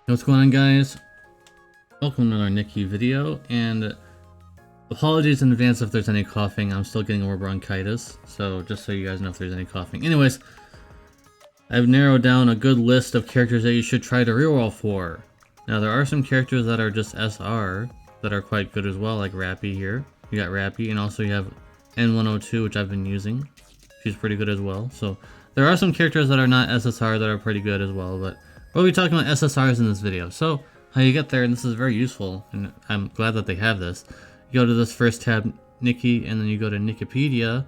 What's going on, guys? Welcome to another Nikke video, and apologies in advance if there's any coughing. I'm still getting over bronchitis, so just so you guys know if there's any coughing. Anyways, I've narrowed down a good list of characters that you should try to reroll for. Now, there are some characters that are just SR that are quite good as well, like Rappy here. You got Rappy, and also you have N102, which I've been using. She's pretty good as well. So there are some characters that are not SSR that are pretty good as well, but we'll be talking about SSRs in this video. So how you get there, and this is very useful, and I'm glad that they have this. You go to this first tab, Nikke, and then you go to Nikkepedia.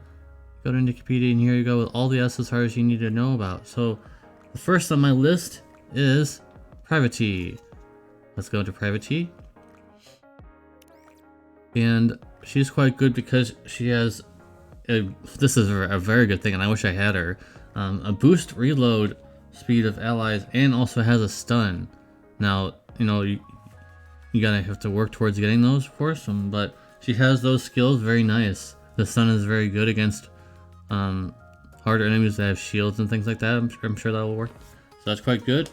Go to Nikkepedia, and here you go with all the SSRs you need to know about. So the first on my list is Privateer. Let's go to Privateer. And she's quite good because she has this is a very good thing, and I wish I had her. A boost reload speed of allies, and also has a stun. Now, you know, you gotta have to work towards getting those, of course, but she has those skills. Very nice. The stun is very good against harder enemies that have shields and things like that. I'm sure that will work. So that's quite good.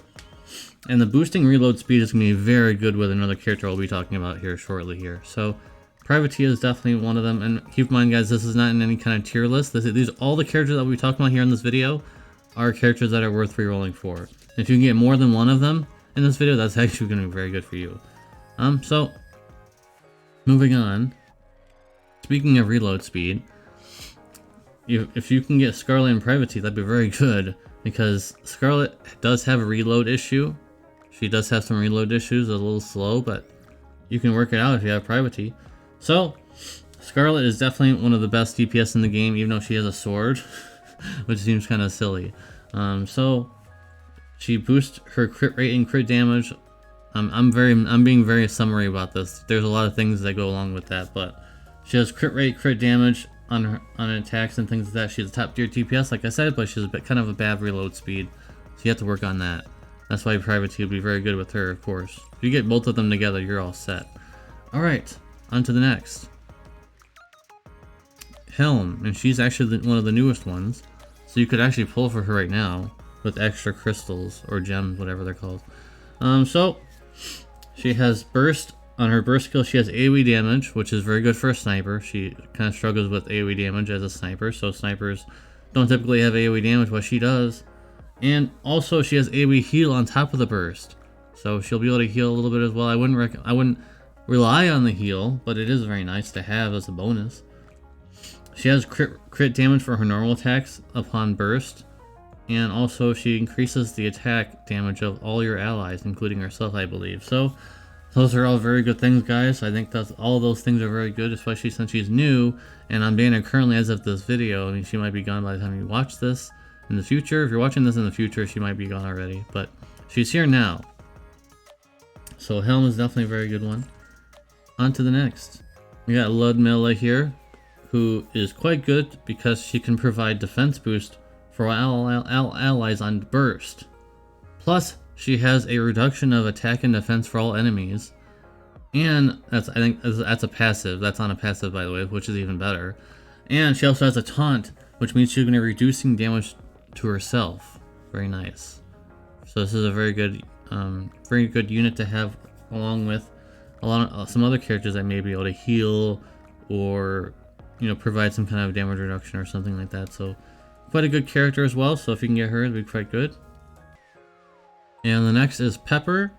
And the boosting reload speed is going to be very good with another character I'll be talking about here shortly here. So Privateer is definitely one of them. And keep in mind, guys, this is not in any kind of tier list. These all the characters that we'll be talking about here in this video are characters that are worth rerolling for. And if you can get more than one of them in this video, that's actually going to be very good for you. So moving on. Speaking of reload speed, if you can get Scarlet and Privateer, that'd be very good, because Scarlet does have a reload issue. She does have some reload issues, a little slow, but you can work it out if you have Privateer. So Scarlet is definitely one of the best DPS in the game, even though she has a sword, which seems kind of silly. So she boosts her crit rate and crit damage. I'm being very summary about this. There's a lot of things that go along with that, but she has crit rate, crit damage on attacks and things like that. She's a top tier DPS, like I said, but she's a bit kind of a bad reload speed, so you have to work on that. That's why Privateer would be very good with her, of course. If you get both of them together, you're all set. All right, on to the next. Helm, and she's actually one of the newest ones, so you could actually pull for her right now with extra crystals or gems, whatever they're called. So she has burst. On her burst skill, she has AoE damage, which is very good for a sniper. She kind of struggles with AoE damage as a sniper, so snipers don't typically have AoE damage, but she does. And also, she has AoE heal on top of the burst, so she'll be able to heal a little bit as well. I wouldn't rely on the heal, but it is very nice to have as a bonus. She has crit damage for her normal attacks upon burst, and also she increases the attack damage of all your allies, including herself, I believe. So those are all very good things, guys. I think all those things are very good, especially since she's new, and I'm banning her currently as of this video. I mean, she might be gone by the time you watch this in the future. If you're watching this in the future, she might be gone already, but she's here now. So Helm is definitely a very good one. On to the next. We got Ludmilla here, who is quite good because she can provide defense boost for all allies on burst. Plus, she has a reduction of attack and defense for all enemies, and I think that's a passive. That's on a passive, by the way, which is even better. And she also has a taunt, which means she's going to be reducing damage to herself. Very nice. So this is a very good unit to have, along with some other characters that may be able to heal or, you know, provide some kind of damage reduction or something like that. So quite a good character as well. So if you can get her, it'd be quite good. And the next is Pepper.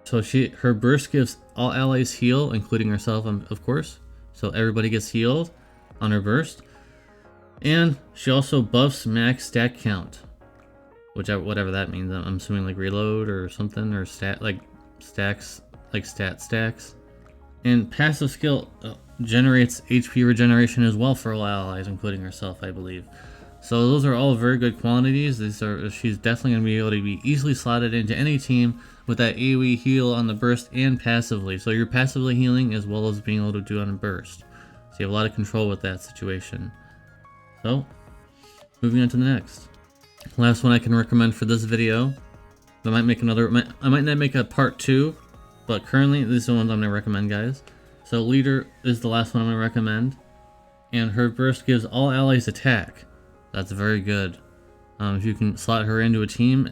So her burst gives all allies heal, including herself, of course. So everybody gets healed on her burst. And she also buffs max stat count, whatever that means. I'm assuming like reload or something, or stat like stacks, like stat stacks. And passive skill generates HP regeneration as well for all allies, including herself, I believe. So those are all very good quantities. She's definitely going to be able to be easily slotted into any team with that AoE heal on the burst and passively. So you're passively healing as well as being able to do on a burst. So you have a lot of control with that situation. So, moving on to the next. Last one I can recommend for this video. I might not make a part 2, but currently these are the ones I'm going to recommend, guys. So Leader is the last one I'm going to recommend. And her burst gives all allies attack. That's very good. If you can slot her into a team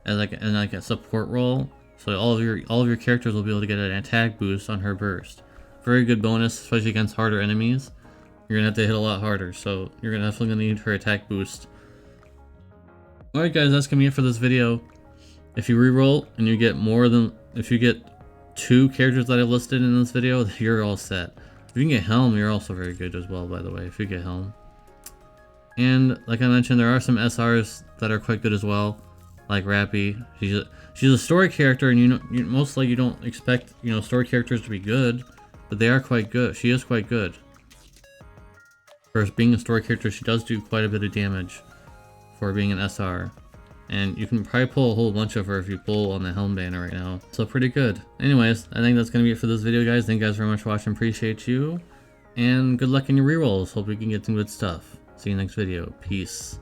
as like a support role. So all of your characters will be able to get an attack boost on her burst. Very good bonus, especially against harder enemies. You're gonna have to hit a lot harder, so you're definitely gonna need her attack boost. Alright guys, that's gonna be it for this video. If you reroll and you get if you get 2 characters that I've listed in this video, you're all set. If you can get Helm, you're also very good as well, by the way, if you get Helm. And like I mentioned, there are some SRs that are quite good as well, like Rappy. She's a story character, and most likely you don't expect story characters to be good, but they are quite good. She is quite good. For being a story character, she does do quite a bit of damage for being an SR. And you can probably pull a whole bunch of her if you pull on the Helm banner right now. So pretty good. Anyways, I think that's going to be it for this video, guys. Thank you guys very much for watching. Appreciate you. And good luck in your rerolls. Hope we can get some good stuff. See you next video. Peace.